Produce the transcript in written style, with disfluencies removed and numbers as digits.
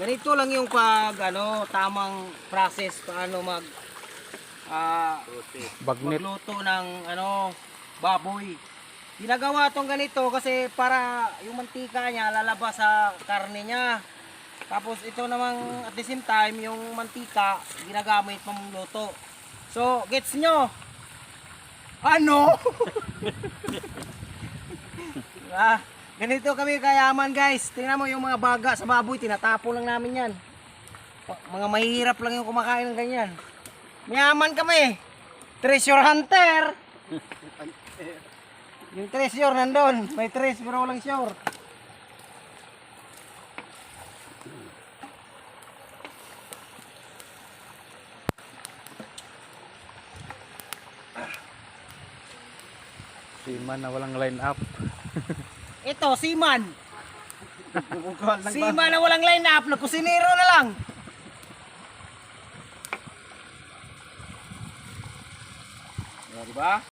Ganito lang yung pag tamang process paano Bagnet. magluto ng baboy. Ginagawa tong ganito kasi para yung mantika niya lalabas sa karne niya. Tapos ito namang at the same time yung mantika ginagamit pamuluto. So, gets nyo? Ano? Ganito kami kayaman guys. Tingnan mo yung mga baga sa baboy, tinatapo lang namin yan. Mga mahihirap lang yung kumakain ng ganyan. Mayaman kami. Treasure hunter. Yung treasure nandun. May treasure pero walang sure. Seaman na walang line up. Ito, seaman. Seaman na walang line up. Kusinero na lang. Diba?